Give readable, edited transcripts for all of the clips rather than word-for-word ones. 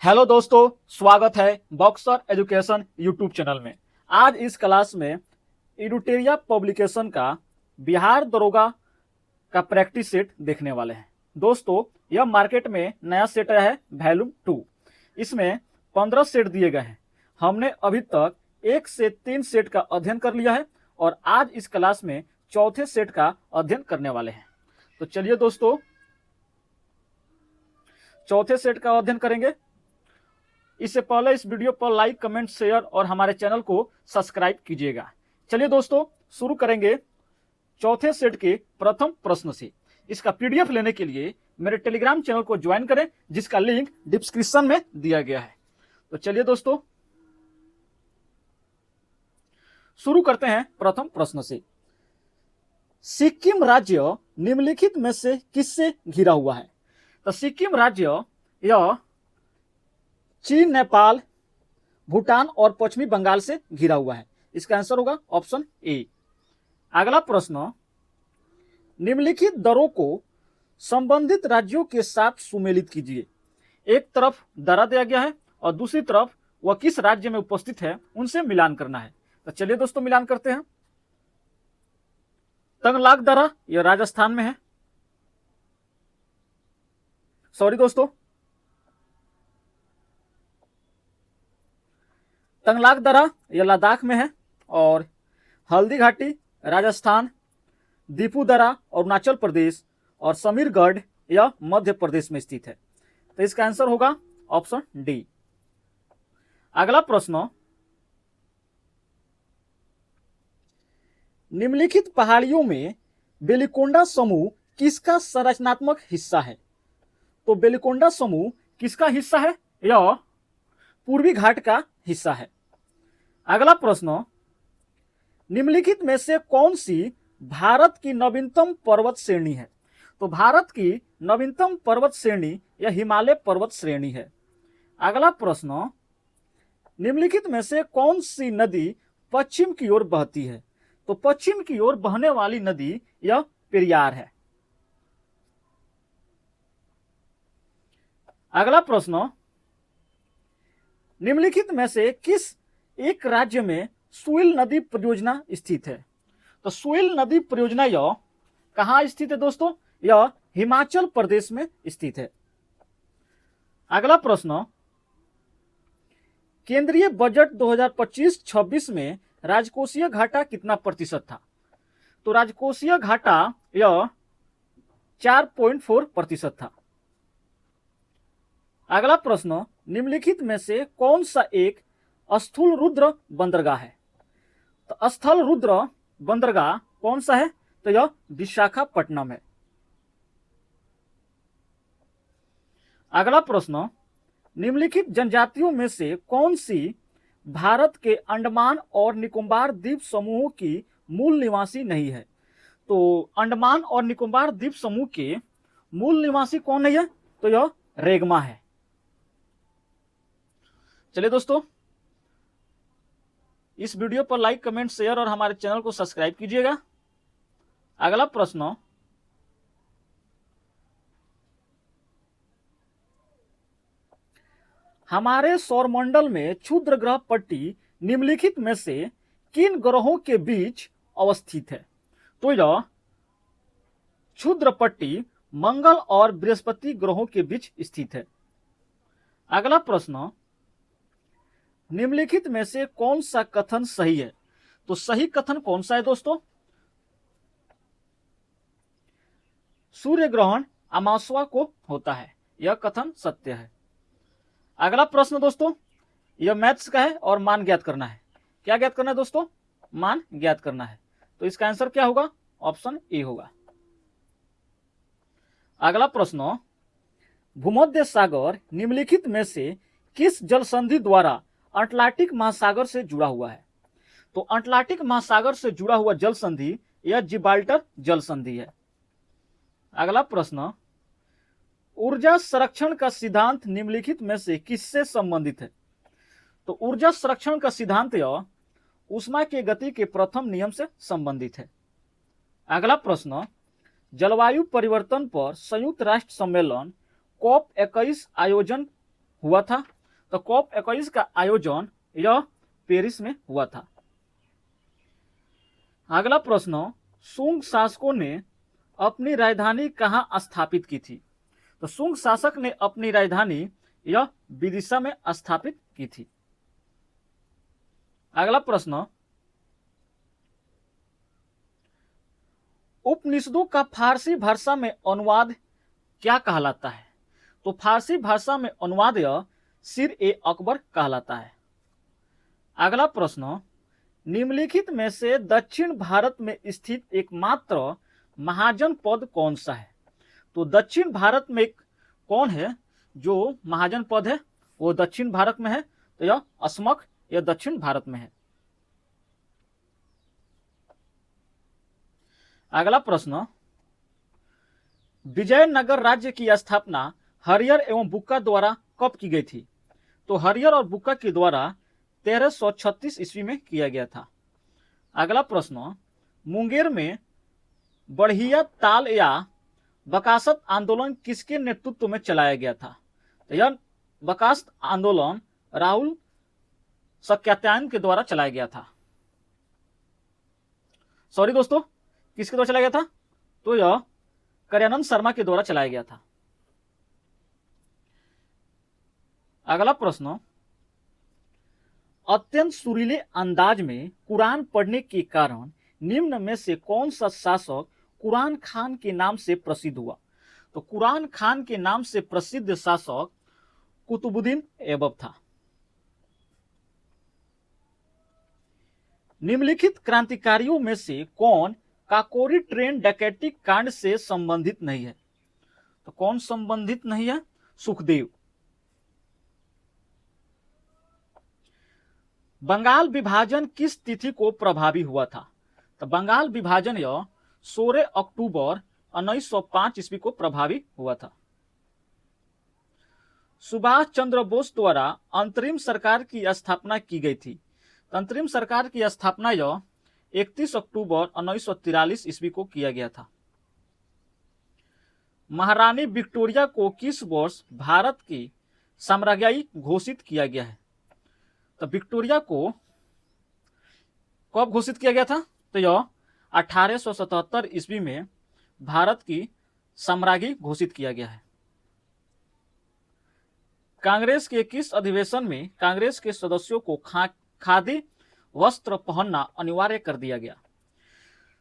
Hello दोस्तों, स्वागत है बॉक्सर एजुकेशन यूट्यूब चैनल में। आज इस क्लास में एडुटेरिया पब्लिकेशन का बिहार दरोगा का प्रैक्टिस सेट देखने वाले हैं। दोस्तों, यह मार्केट में नया सेट आया है वॉल्यूम 2। इसमें 15 सेट दिए गए हैं। हमने अभी तक 1 से 3 सेट का अध्ययन कर लिया है और आज इस क्लास में चौथे सेट का अध्ययन करने वाले हैं। तो चलिए दोस्तों, चौथे सेट का अध्ययन करेंगे। इससे पहले इस वीडियो पर लाइक, कमेंट, शेयर और हमारे चैनल को सब्सक्राइब कीजिएगा। चलिए दोस्तों, शुरू करेंगे चौथे सेट के प्रथम प्रश्न से। इसका पीडीएफ लेने के लिए मेरे टेलीग्राम चैनल को ज्वाइन करें, जिसका लिंक डिस्क्रिप्शन में दिया गया है। तो चलिए दोस्तों, शुरू करते हैं प्रथम प्रश्न से। सिक्किम राज्य निम्नलिखित में से किससे घिरा हुआ है? तो सिक्किम राज्य यह चीन, नेपाल, भूटान और पश्चिमी बंगाल से घिरा हुआ है। इसका आंसर होगा ऑप्शन ए। अगला प्रश्न, निम्नलिखित दरों को संबंधित राज्यों के साथ सुमेलित कीजिए। एक तरफ दरा दिया गया है और दूसरी तरफ वह किस राज्य में उपस्थित है उनसे मिलान करना है। तो चलिए दोस्तों, मिलान करते हैं। तंगलाक दरा यह राजस्थान में है। सॉरी दोस्तों, तंगलाक दरा यह लद्दाख में है और हल्दी घाटी राजस्थान, दीपू दरा अरुणाचल प्रदेश और समीरगढ़ यह मध्य प्रदेश में स्थित है। तो इसका आंसर होगा ऑप्शन डी। अगला प्रश्न, निम्नलिखित पहाड़ियों में बेलिकोंडा समूह किसका संरचनात्मक हिस्सा है? तो बेलिकोंडा समूह किसका हिस्सा है? यह पूर्वी घाट का हिस्सा है। अगला प्रश्न, निम्नलिखित में से कौन सी भारत की नवीनतम पर्वत श्रेणी है? तो भारत की नवीनतम पर्वत श्रेणी यह हिमालय पर्वत श्रेणी है। अगला प्रश्न, निम्नलिखित में से कौन सी नदी पश्चिम की ओर बहती है? तो पश्चिम की ओर बहने वाली नदी यह पेरियार है। अगला प्रश्न, निम्नलिखित में से किस एक राज्य में सुइल नदी परियोजना स्थित है? तो सुइल नदी परियोजना यह कहां स्थित है दोस्तों? यह हिमाचल प्रदेश में स्थित है। अगला प्रश्न, केंद्रीय बजट 2025-26 में राजकोषीय घाटा कितना प्रतिशत था? तो राजकोषीय घाटा यह 4.4% था। अगला प्रश्न, निम्नलिखित में से कौन सा एक स्थूल रुद्र बंदरगाह है? तो स्थल रुद्र बंदरगाह कौन सा है? तो यह विशाखापट्टनम है। अगला प्रश्न, निम्नलिखित जनजातियों में से कौन सी भारत के अंडमान और निकोबार द्वीप समूहों की मूल निवासी नहीं है? तो अंडमान और निकोबार द्वीप समूह के मूल निवासी कौन नहीं है? तो यह रेगमा है। चलिए दोस्तों, इस वीडियो पर लाइक, कमेंट, शेयर और हमारे चैनल को सब्सक्राइब कीजिएगा। अगला प्रश्न, हमारे सौरमंडल में क्षुद्र ग्रह पट्टी निम्नलिखित में से किन ग्रहों के बीच अवस्थित है? तो यह क्षुद्र पट्टी मंगल और बृहस्पति ग्रहों के बीच स्थित है। अगला प्रश्न, निम्नलिखित में से कौन सा कथन सही है? तो सही कथन कौन सा है दोस्तों? सूर्य ग्रहण अमावस्या को होता है, यह कथन सत्य है। अगला प्रश्न दोस्तों, यह मैथ्स का है और मान ज्ञात करना है। क्या ज्ञात करना है दोस्तों? मान ज्ञात करना है। तो इसका आंसर क्या होगा? ऑप्शन ए होगा। अगला प्रश्न, भूमध्य सागर निम्नलिखित में से किस जल संधि द्वारा अटलांटिक महासागर से जुड़ा हुआ है? तो अटलांटिक महासागर से जुड़ा हुआ जल संधि यह जिब्राल्टर जल संधि है। अगला प्रश्न, ऊर्जा संरक्षण का सिद्धांत निम्नलिखित में से किससे संबंधित है? तो ऊर्जा संरक्षण का सिद्धांत यह ऊष्मा की गति के प्रथम नियम से संबंधित है। अगला प्रश्न, जलवायु परिवर्तन पर संयुक्त राष्ट्र सम्मेलन COP21 आयोजन हुआ था तो COP21 का आयोजन यह पेरिस में हुआ था। अगला प्रश्न, सुंग शासकों ने अपनी राजधानी कहाँ स्थापित की थी? तो सुंग शासक ने अपनी राजधानी यह विदिशा में स्थापित की थी। अगला प्रश्न, उपनिषदों का फारसी भाषा में अनुवाद क्या कहलाता है? तो फारसी भाषा में अनुवाद यह सिर-ए-अकबर कहलाता है। अगला प्रश्न, निम्नलिखित में से दक्षिण भारत में स्थित एकमात्र महाजन पद कौन सा है? तो दक्षिण भारत में कौन है जो महाजन पद है? वो दक्षिण भारत में है, तो यह अस्मक, यह दक्षिण भारत में है। अगला प्रश्न, विजयनगर राज्य की स्थापना हरियर एवं बुक्का द्वारा कब की गई थी? तो हरियर और बुक्का के द्वारा 1336 ईस्वी में किया गया था। अगला प्रश्न, मुंगेर में बढ़िया ताल या बकासत आंदोलन किसके नेतृत्व में चलाया गया था? तो यह बकासत आंदोलन राहुल सक्यात्यायन के द्वारा चलाया गया था। सॉरी दोस्तों, किसके द्वारा चलाया गया था? तो यह करयानंद शर्मा के द्वारा चलाया गया था। अगला प्रश्न, अत्यंत सुरीले अंदाज में कुरान पढ़ने के कारण निम्न में से कौन सा शासक कुरान खान के नाम से प्रसिद्ध हुआ? तो कुरान खान के नाम से प्रसिद्ध शासक कुतुबुद्दीन ऐबक था। निम्नलिखित क्रांतिकारियों में से कौन काकोरी ट्रेन डकैती कांड से संबंधित नहीं है? तो कौन संबंधित नहीं है? सुखदेव। बंगाल विभाजन किस तिथि को प्रभावी हुआ था? तो बंगाल विभाजन यह 16 अक्टूबर 1905 ईस्वी को प्रभावी हुआ था। सुभाष चंद्र बोस द्वारा अंतरिम सरकार की स्थापना की गई थी। अंतरिम सरकार की स्थापना यह 31 अक्टूबर 1943 ईस्वी को किया गया था। महारानी विक्टोरिया को किस वर्ष भारत की साम्राज्ञी घोषित किया गया है? तो विक्टोरिया को कब घोषित किया गया था? तो यह 1877 ईस्वी में भारत की साम्राज्ञी घोषित किया गया है। कांग्रेस के किस अधिवेशन में कांग्रेस के सदस्यों को खादी वस्त्र पहनना अनिवार्य कर दिया गया?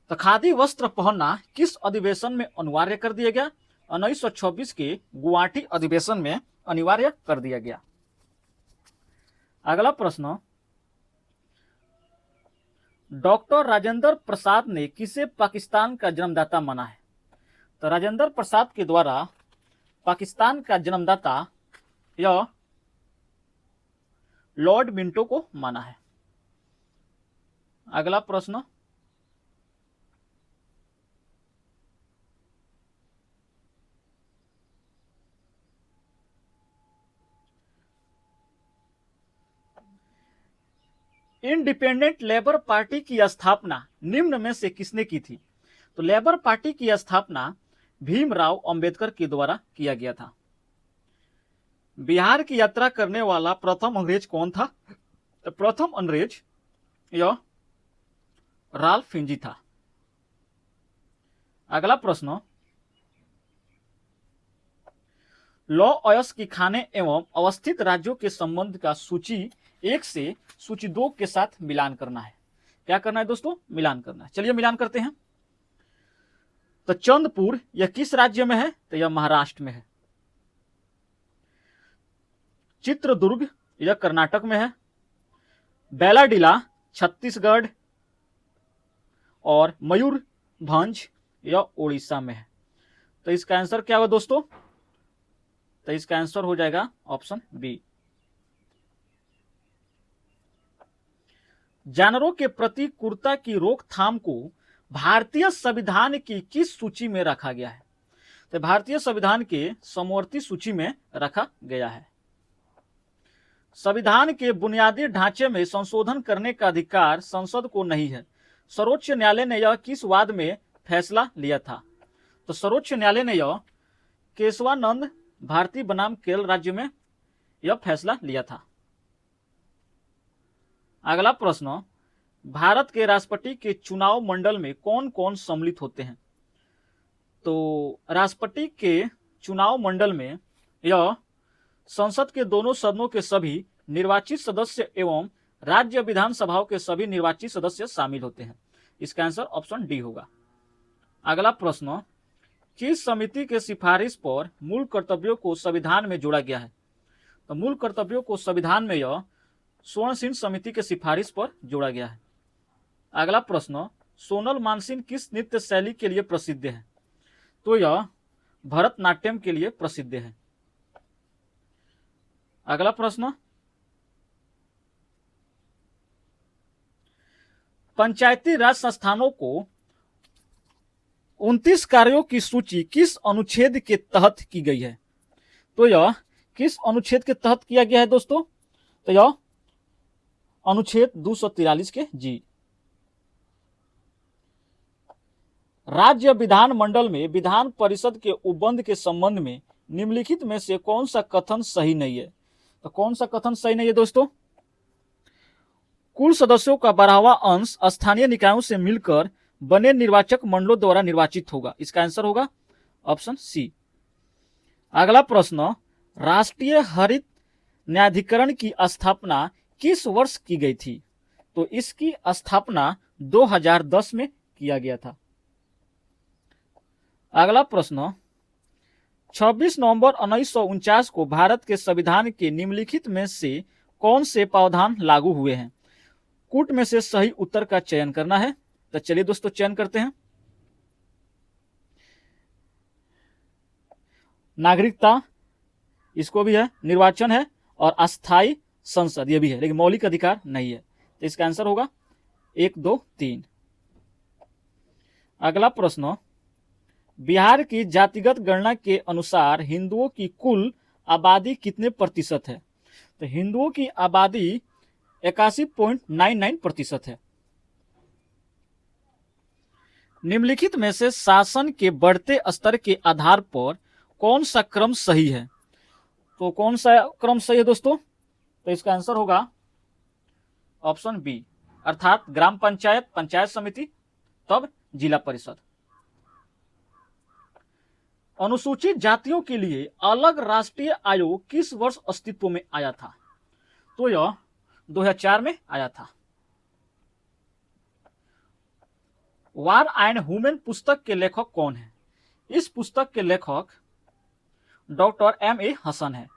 तो खादी वस्त्र पहनना किस अधिवेशन में अनिवार्य कर दिया गया? 1926 के गुवाहाटी अधिवेशन में अनिवार्य कर दिया गया। अगला प्रश्न, डॉक्टर राजेंद्र प्रसाद ने किसे पाकिस्तान का जन्मदाता माना है? तो राजेंद्र प्रसाद के द्वारा पाकिस्तान का जन्मदाता यह लॉर्ड मिंटो को माना है। अगला प्रश्न, इंडिपेंडेंट लेबर पार्टी की स्थापना निम्न में से किसने की थी? तो लेबर पार्टी की स्थापना भीमराव अंबेडकर के द्वारा किया गया था। बिहार की यात्रा करने वाला प्रथम अंग्रेज कौन था? तो प्रथम अंग्रेज यह राल्फ फिंची था। अगला प्रश्न, लौ अयस्क की खाने एवं अवस्थित राज्यों के संबंध का सूची 1 से सूची 2 के साथ मिलान करना है। क्या करना है दोस्तों? मिलान करना है। चलिए मिलान करते हैं। तो चंद्रपुर यह किस राज्य में है? तो यह महाराष्ट्र में है। चित्रदुर्ग यह कर्नाटक में है। बैलाडीला छत्तीसगढ़ और मयूरभंज यह उड़ीसा में है। तो इसका आंसर क्या होगा दोस्तों? तो इसका आंसर हो जाएगा ऑप्शन बी। जानवरों के प्रति क्रूरता की रोकथाम को भारतीय संविधान की किस सूची में रखा गया है? तो भारतीय संविधान के समवर्ती सूची में रखा गया है। संविधान के बुनियादी ढांचे में संशोधन करने का अधिकार संसद को नहीं है। सर्वोच्च न्यायालय ने यह किस वाद में फैसला लिया था? तो सर्वोच्च न्यायालय ने यह केशवानंद भारती बनाम केरल राज्य में यह फैसला लिया था। अगला प्रश्न, भारत के राष्ट्रपति के चुनाव मंडल में कौन कौन सम्मिलित होते हैं? तो राष्ट्रपति के चुनाव मंडल में यह संसद के दोनों सदनों के सभी निर्वाचित सदस्य एवं राज्य विधानसभाओं के सभी निर्वाचित सदस्य शामिल होते हैं। इसका आंसर ऑप्शन डी होगा। अगला प्रश्न, किस समिति के सिफारिश पर मूल कर्तव्यों को संविधान में जोड़ा गया है? तो मूल कर्तव्यों को संविधान में यह स्वर्ण सिंह समिति के सिफारिश पर जोड़ा गया है। अगला प्रश्न, सोनल मानसिंह किस नृत्य शैली के लिए प्रसिद्ध है? तो यह भरतनाट्यम के लिए प्रसिद्ध है। अगला प्रश्न, पंचायती राज संस्थानों को 29 कार्यों की सूची किस अनुच्छेद के तहत की गई है? तो यह किस अनुच्छेद के तहत किया गया है दोस्तों? तो यह अनुच्छेद 243 के जी। राज्य विधान मंडल में विधान परिषद के उपबंध के संबंध में निम्नलिखित में से कौन सा कथन सही नहीं है? तो कौन सा कथन सही नहीं है दोस्तों? कुल सदस्यों का 12वां अंश स्थानीय निकायों से मिलकर बने निर्वाचक मंडलों द्वारा निर्वाचित होगा। इसका आंसर होगा ऑप्शन सी। अगला प्रश्न, राष्ट्रीय हरित न्यायाधिकरण की स्थापना किस वर्ष की गई थी? तो इसकी स्थापना 2010 में किया गया था। अगला प्रश्न, 26 नवंबर 1949 को भारत के संविधान के निम्नलिखित में से कौन से प्रावधान लागू हुए हैं? कूट में से सही उत्तर का चयन करना है। तो चलिए दोस्तों चयन करते हैं। नागरिकता, इसको भी है, निर्वाचन है और अस्थायी संसद ये भी है, लेकिन मौलिक अधिकार नहीं है। तो इसका आंसर होगा 1, 2, 3। अगला प्रश्न, बिहार की जातिगत गणना के अनुसार हिंदुओं की कुल आबादी कितने प्रतिशत है? तो हिंदुओं की आबादी 81.99% है। निम्नलिखित में से शासन के बढ़ते स्तर के आधार पर कौन सा क्रम सही है? तो कौन सा क्रम सही है दोस्तों? तो इसका आंसर होगा ऑप्शन बी, अर्थात ग्राम पंचायत, पंचायत समिति, तब जिला परिषद। अनुसूचित जातियों के लिए अलग राष्ट्रीय आयोग किस वर्ष अस्तित्व में आया था? तो यह 2004 में आया था। वार एंड वुमेन पुस्तक के लेखक कौन है? इस पुस्तक के लेखक डॉक्टर M.A. हसन है।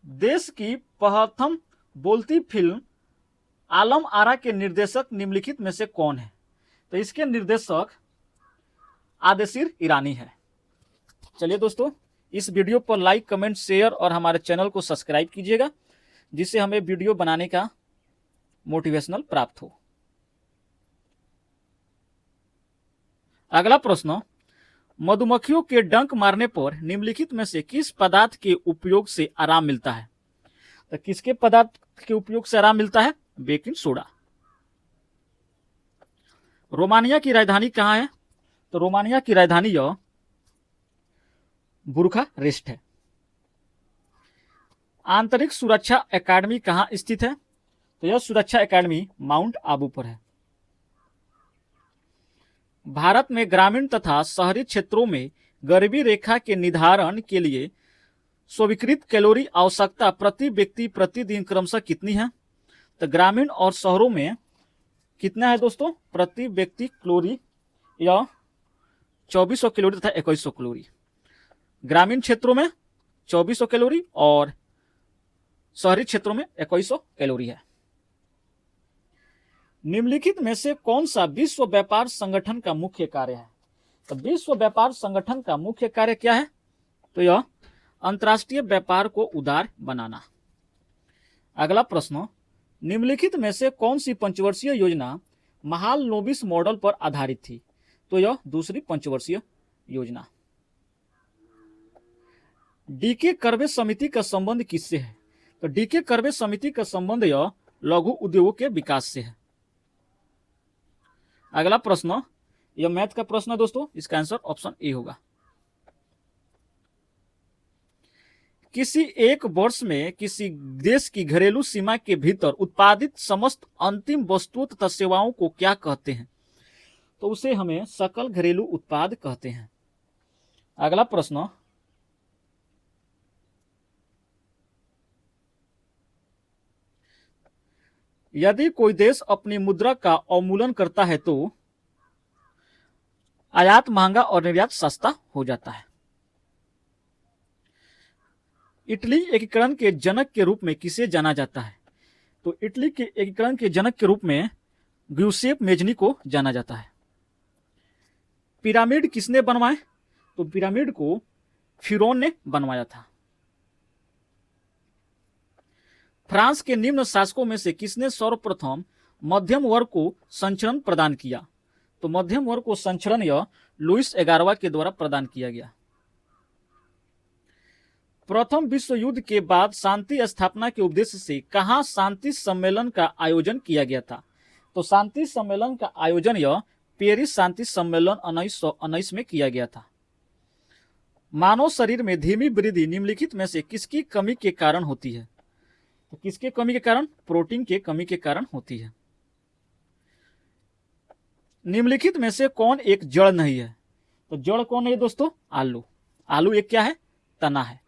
देश की प्रथम बोलती फिल्म आलम आरा के निर्देशक निम्नलिखित में से कौन है? तो इसके निर्देशक आदेशिर ईरानी है। चलिए दोस्तों, इस वीडियो पर लाइक, कमेंट, शेयर और हमारे चैनल को सब्सक्राइब कीजिएगा, जिससे हमें वीडियो बनाने का मोटिवेशनल प्राप्त हो। अगला प्रश्न, मधुमक्खियों के डंक मारने पर निम्नलिखित में से किस पदार्थ के उपयोग से आराम मिलता है? तो किसके पदार्थ के उपयोग से आराम मिलता है? Baking soda. रोमानिया की राजधानी कहाँ है? तो रोमानिया की राजधानी यह बुखारेस्ट है। आंतरिक सुरक्षा एकेडमी कहाँ स्थित है? तो यह सुरक्षा एकेडमी माउंट आबू पर है। भारत में ग्रामीण तथा शहरी क्षेत्रों में गरीबी रेखा के निर्धारण के लिए स्वीकृत कैलोरी आवश्यकता प्रति व्यक्ति प्रतिदिन क्रमशः कितनी है? तो ग्रामीण और शहरों में कितना है दोस्तों? प्रति व्यक्ति कैलोरी यह 2400 कैलोरी तथा 2100 कैलोरी। ग्रामीण क्षेत्रों में 2400 कैलोरी और शहरी क्षेत्रों में 2100 कैलोरी है। निम्नलिखित में से कौन सा विश्व व्यापार संगठन का मुख्य कार्य है? तो विश्व व्यापार संगठन का मुख्य कार्य क्या है? तो यह अंतर्राष्ट्रीय व्यापार को उदार बनाना। अगला प्रश्न, निम्नलिखित में से कौन सी पंचवर्षीय योजना महालनोबिस मॉडल पर आधारित थी? तो यह दूसरी पंचवर्षीय योजना। डीके कर्वे समिति का संबंध किससे है? तो डीके कर्वे समिति का संबंध यह लघु उद्योगों के विकास से है। अगला प्रश्न, यह मैथ का प्रश्न है दोस्तों, इसका आंसर ऑप्शन ए होगा। किसी एक वर्ष में किसी देश की घरेलू सीमा के भीतर उत्पादित समस्त अंतिम वस्तुओं तथा सेवाओं को क्या कहते हैं? तो उसे हमें सकल घरेलू उत्पाद कहते हैं। अगला प्रश्न, यदि कोई देश अपनी मुद्रा का अवमूल्यन करता है तो आयात महंगा और निर्यात सस्ता हो जाता है। इटली एकीकरण के जनक के रूप में किसे जाना जाता है? तो इटली के एकीकरण के जनक के रूप में ग्यूसेप मेजनी को जाना जाता है। पिरामिड किसने बनवाए? तो पिरामिड को फिरौन ने बनवाया था। फ्रांस के निम्न शासकों में से किसने सर्वप्रथम मध्यम वर्ग को संचरण प्रदान किया? तो मध्यम वर्ग को संचरण यह लुईस 11वां के द्वारा प्रदान किया गया। प्रथम विश्व युद्ध के बाद शांति स्थापना के उद्देश्य से कहां शांति सम्मेलन का आयोजन किया गया था? तो शांति सम्मेलन का आयोजन यह पेरिस शांति सम्मेलन 1919 में किया गया था। मानव शरीर में धीमी वृद्धि निम्नलिखित में से किसकी कमी के कारण होती है? तो किसके कमी के कारण? प्रोटीन के कमी के कारण होती है। निम्नलिखित में से कौन एक जड़ नहीं है? तो जड़ कौन है दोस्तों? आलू। आलू एक क्या है? तना है।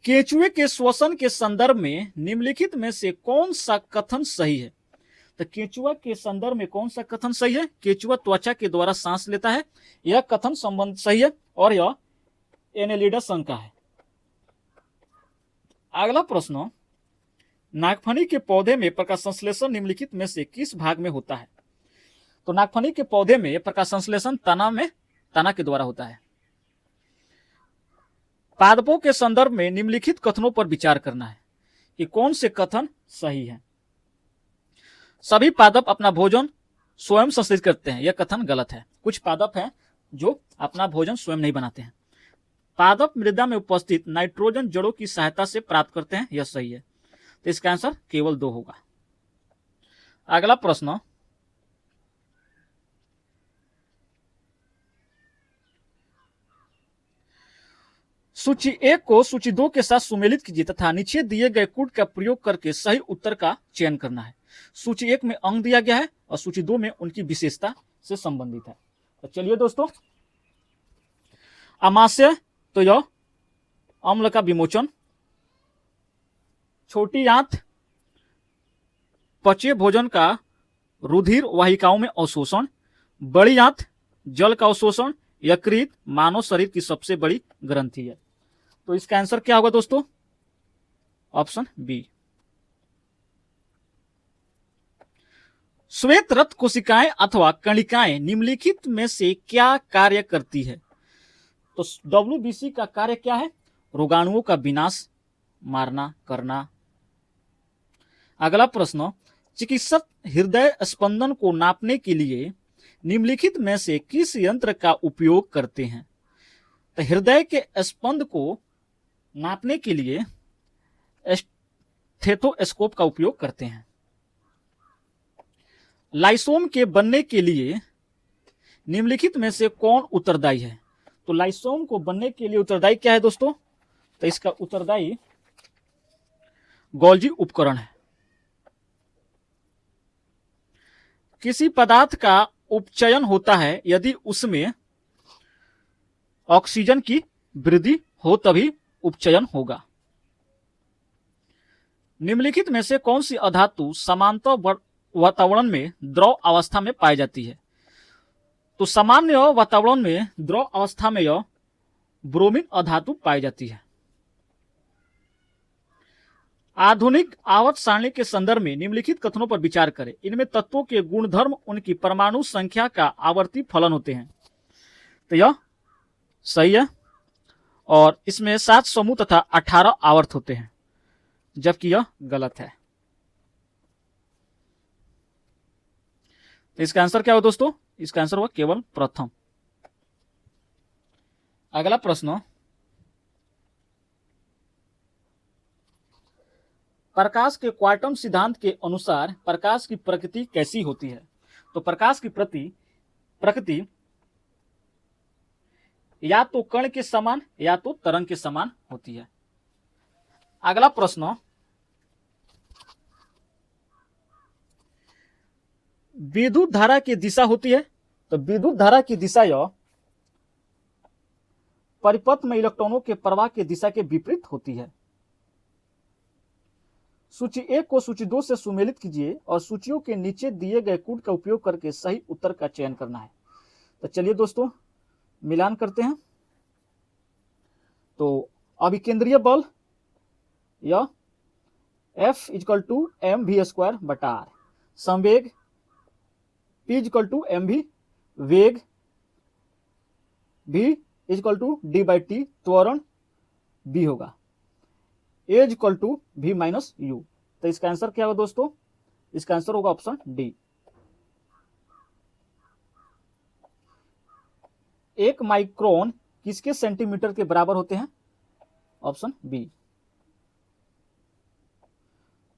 केंचुए के श्वसन के संदर्भ में निम्नलिखित में से कौन सा कथन सही है? तो केंचुआ के संदर्भ में कौन सा कथन सही है? केंचुआ त्वचा के द्वारा सांस लेता है, यह कथन संबंध सही है और यह एनेलिडा संघ का है। अगला प्रश्न, नागफनी के पौधे में प्रकाश संश्लेषण निम्नलिखित में से किस भाग में होता है? तो नागफनी के पौधे में प्रकाश संश्लेषण तना के द्वारा होता है। पादपों के संदर्भ में निम्नलिखित कथनों पर विचार करना है कि कौन से कथन सही है। सभी पादप अपना भोजन स्वयं संश्लेषित करते हैं, यह कथन गलत है। कुछ पादप हैं जो अपना भोजन स्वयं नहीं बनाते हैं। पादप मृदा में उपस्थित नाइट्रोजन जड़ों की सहायता से प्राप्त करते हैं, यह सही है। तो इसका आंसर केवल 2 होगा। अगला प्रश्न, सूची 1 को सूची 2 के साथ सुमेलित कीजिए तथा नीचे दिए गए कूट का प्रयोग करके सही उत्तर का चयन करना है। सूची 1 में अंक दिया गया है और सूची 2 में उनकी विशेषता से संबंधित है। तो चलिए दोस्तों, अमाशय तो यह अम्ल का विमोचन, छोटी आंत पचे भोजन का रुधिर वाहिकाओं में अवशोषण, बड़ी आंत जल का अवशोषण, यकृत मानव शरीर की सबसे बड़ी ग्रंथि है। तो इसका आंसर क्या होगा दोस्तों? Option B. श्वेत रक्त कोशिकाएं अथवा कणिकाएं निम्नलिखित में से क्या कार्य करती है? तो WBC का कार्य क्या है? रोगाणुओं का विनाश, मारना, करना। अगला प्रश्न, चिकित्सक हृदय स्पंदन को नापने के लिए निम्नलिखित में से किस यंत्र का उपयोग करते हैं? तो हृदय के स्पंद को नापने के लिए स्टेथोस्कोप का उपयोग करते हैं। लाइसोम के बनने के लिए निम्नलिखित में से कौन उत्तरदायी है? तो लाइसोम को बनने के लिए उत्तरदायी क्या है दोस्तों? तो इसका उत्तरदायी गोल्जी उपकरण है। किसी पदार्थ का उपचयन होता है यदि उसमें ऑक्सीजन की वृद्धि हो तभी उपचयन होगा। निम्नलिखित में से कौन सी अधातु समांतर वातावरण में द्रव अवस्था में पाई जाती है? तो सामान्य वातावरण में द्रव अवस्था में यह ब्रोमीन अधातु पाई जाती है। आधुनिक आवर्त सारणी के संदर्भ में निम्नलिखित कथनों पर विचार करें। इनमें तत्वों के गुणधर्म उनकी परमाणु संख्या का आवर्ती फलन होते हैं। तो यह सही है और इसमें 7 समूह तथा 18 आवर्त होते हैं, जबकि यह गलत है। तो इसका आंसर क्या हो दोस्तों? इसका आंसर हुआ केवल प्रथम। अगला प्रश्न, प्रकाश के क्वांटम सिद्धांत के अनुसार प्रकाश की प्रकृति कैसी होती है? तो प्रकाश की प्रकृति या तो कण के समान या तो तरंग के समान होती है। अगला प्रश्न, विद्युत धारा की दिशा होती है, तो विद्युत धारा की दिशा यह परिपथ में इलेक्ट्रॉनों के प्रवाह की दिशा के विपरीत होती है। सूची 1 को सूची 2 से सुमेलित कीजिए और सूचियों के नीचे दिए गए कूट का उपयोग करके सही उत्तर का चयन करना है। तो चलिए दोस्तों मिलान करते हैं। तो अभिकेंद्रीय बल यह F = mv² बटा r, संवेग P = mv, वेग v = d/t, त्वरण b होगा, A = v - u। तो इसका आंसर क्या होगा दोस्तों? इसका आंसर होगा ऑप्शन डी। 1 माइक्रोन किसके सेंटीमीटर के बराबर होते हैं? Option B.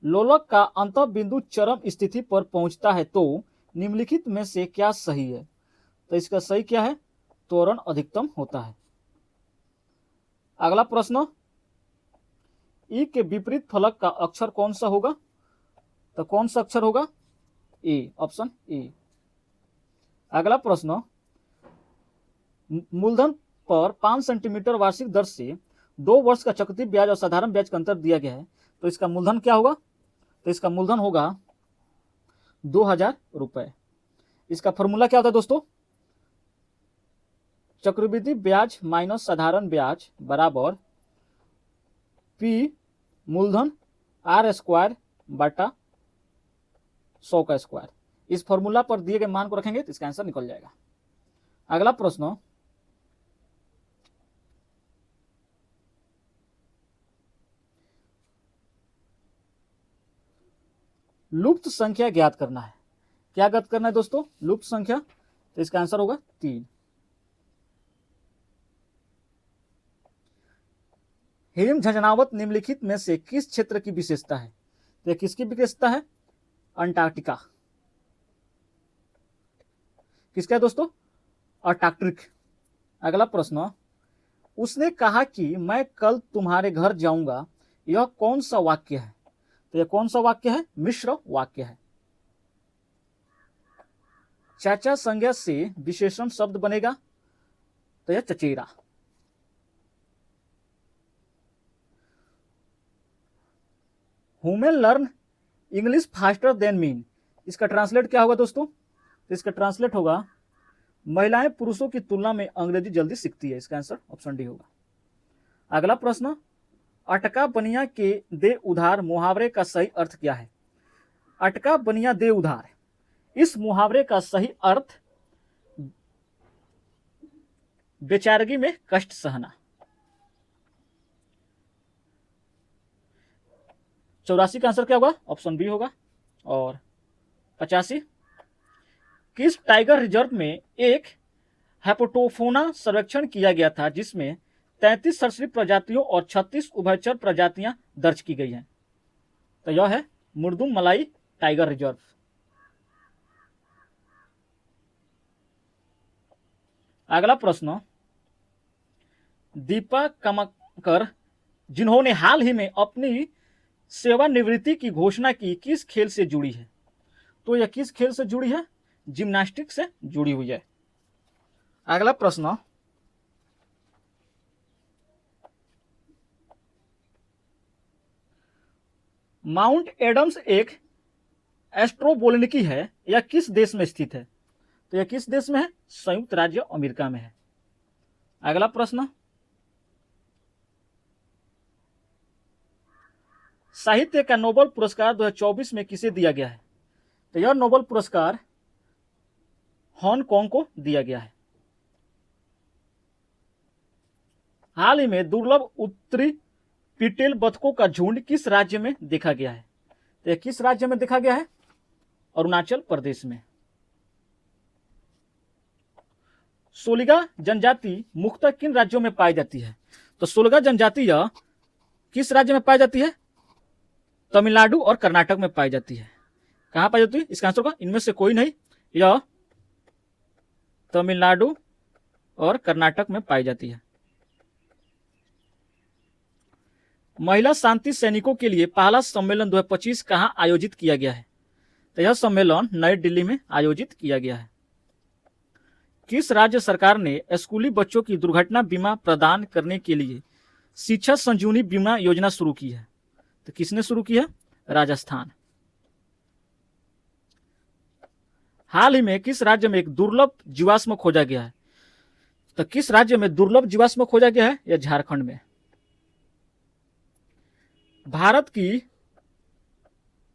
लोलक का अंत बिंदु चरम स्थिति पर पहुंचता है तो निम्नलिखित में से क्या सही है? तो इसका सही क्या है? त्वरण अधिकतम होता है। अगला प्रश्न, ई के विपरीत फलक का अक्षर कौन सा होगा? तो कौन सा अक्षर होगा? ए, ऑप्शन ए। अगला प्रश्न, मूलधन पर 5 सेंटीमीटर वार्षिक दर से 2 वर्ष का चक्रवृद्धि ब्याज और साधारण ब्याज का अंतर दिया गया है, तो इसका मूलधन क्या होगा? तो इसका मूलधन होगा 2000 रुपए। इसका फॉर्मूला क्या होता है दोस्तों? चक्रवृद्धि ब्याज माइनस साधारण ब्याज बराबर P मूलधन r² बटा 100 का स्क्वायर। इस फॉर्मूला पर दिए गए मान को रखेंगे तो इसका आंसर निकल जाएगा। अगला प्रश्न, लुप्त संख्या ज्ञात करना है। क्या ज्ञात करना है दोस्तों? लुप्त संख्या। तो इसका आंसर होगा 3। हिम झंझनावत निम्नलिखित में से किस क्षेत्र की विशेषता है? तो किसकी विशेषता है? अंटार्कटिका। किसका है दोस्तों? अंटार्कटिक। अगला प्रश्न, उसने कहा कि मैं कल तुम्हारे घर जाऊंगा, यह कौन सा वाक्य है? तो यह कौन सा वाक्य है? मिश्र वाक्य है। चाचा संज्ञा से विशेषण शब्द बनेगा, तो यह चचेरा। Women learn English faster than men, इसका ट्रांसलेट क्या होगा दोस्तों? तो इसका ट्रांसलेट होगा महिलाएं पुरुषों की तुलना में अंग्रेजी जल्दी सीखती है। इसका आंसर ऑप्शन डी होगा। अगला प्रश्न, अटका बनिया के दे उधार मुहावरे का सही अर्थ क्या है? अटका बनिया दे उधार, इस मुहावरे का सही अर्थ बेचारगी में कष्ट सहना। 84 का आंसर क्या होगा? ऑप्शन बी होगा। और 85, किस टाइगर रिजर्व में एक हैप्टोफोना सर्वेक्षण किया गया था जिसमें 33 सरीसृप प्रजातियों और 36 उभयचर प्रजातियां दर्ज की गई हैं? तो यह है मुर्दुम मलाई टाइगर रिजर्व। अगला प्रश्न, दीपा कमकर जिन्होंने हाल ही में अपनी सेवानिवृत्ति की घोषणा की, किस खेल से जुड़ी है? तो यह किस खेल से जुड़ी है? जिम्नास्टिक से जुड़ी हुई है। अगला प्रश्न, माउंट एडम्स एक एस्ट्रोबोलिनिकी है, यह किस देश में स्थित है? तो यह किस देश में है? संयुक्त राज्य अमेरिका में है। अगला प्रश्न, साहित्य का नोबेल पुरस्कार 2024 में किसे दिया गया है? तो यह नोबेल पुरस्कार हांगकांग को दिया गया है। हाल ही में दुर्लभ उत्तरी पीटेल बतखों का झुंड किस राज्य में देखा गया है? तो यह किस राज्य में देखा गया है? अरुणाचल प्रदेश में। सोलिगा जनजाति मुख्यतः किन राज्यों में पाई जाती है? तो सोलिगा जनजाति यह किस राज्य में पाई जाती है? तमिलनाडु और कर्नाटक में पाई जाती है। कहां पाई जाती है? इसका आंसर होगा इनमें से कोई नहीं, यह तमिलनाडु और कर्नाटक में पाई जाती है। महिला शांति सैनिकों के लिए पहला सम्मेलन 2025 कहां आयोजित किया गया है? तो यह सम्मेलन नई दिल्ली में आयोजित किया गया है। किस राज्य सरकार ने स्कूली बच्चों की दुर्घटना बीमा प्रदान करने के लिए शिक्षा संजीवनी बीमा योजना शुरू की है? तो किसने शुरू की है? राजस्थान। हाल ही में किस राज्य में एक दुर्लभ जीवाश्म खोजा गया है? तो किस राज्य में दुर्लभ जीवाश्म खोजा गया है? यह झारखंड में। भारत की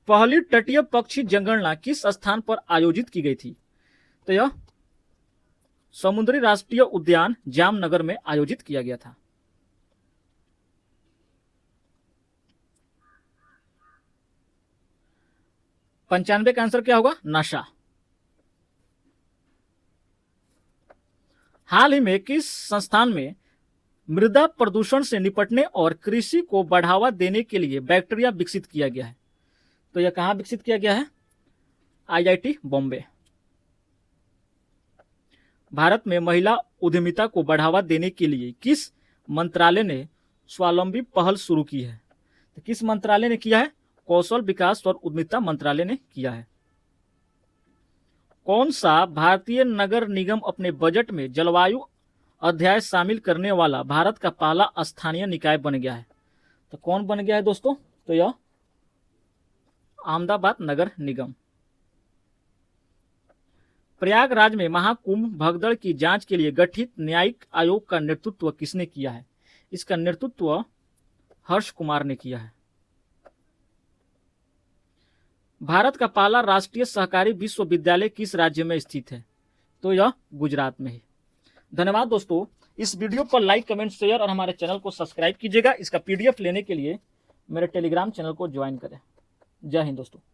पहली तटीय पक्षी जनगणना किस स्थान पर आयोजित की गई थी? तो यह समुद्री राष्ट्रीय उद्यान जामनगर में आयोजित किया गया था। पंचानवे का आंसर क्या होगा? नासा। हाल ही में किस संस्थान में मृदा प्रदूषण से निपटने और कृषि को बढ़ावा देने के लिए बैक्टीरिया विकसित किया गया है? तो यह कहां विकसित किया गया है? IIT बॉम्बे। भारत में महिला उद्यमिता को बढ़ावा देने के लिए किस मंत्रालय ने स्वावलंबी पहल शुरू की है? तो किस मंत्रालय ने किया है? कौशल विकास और उद्यमिता मंत्रालय ने किया है। कौन सा भारतीय नगर निगम अपने बजट में जलवायु अध्याय शामिल करने वाला भारत का पहला स्थानीय निकाय बन गया है? तो कौन बन गया है दोस्तों? तो यह अहमदाबाद नगर निगम। प्रयागराज में महाकुंभ भगदड़ की जांच के लिए गठित न्यायिक आयोग का नेतृत्व किसने किया है? इसका नेतृत्व हर्ष कुमार ने किया है। भारत का पहला राष्ट्रीय सहकारी विश्वविद्यालय किस राज्य में स्थित है? तो यह गुजरात में है। धन्यवाद दोस्तों। इस वीडियो पर लाइक, कमेंट, शेयर और हमारे चैनल को सब्सक्राइब कीजिएगा। इसका PDF लेने के लिए मेरे टेलीग्राम चैनल को ज्वाइन करें। जय हिंद दोस्तों।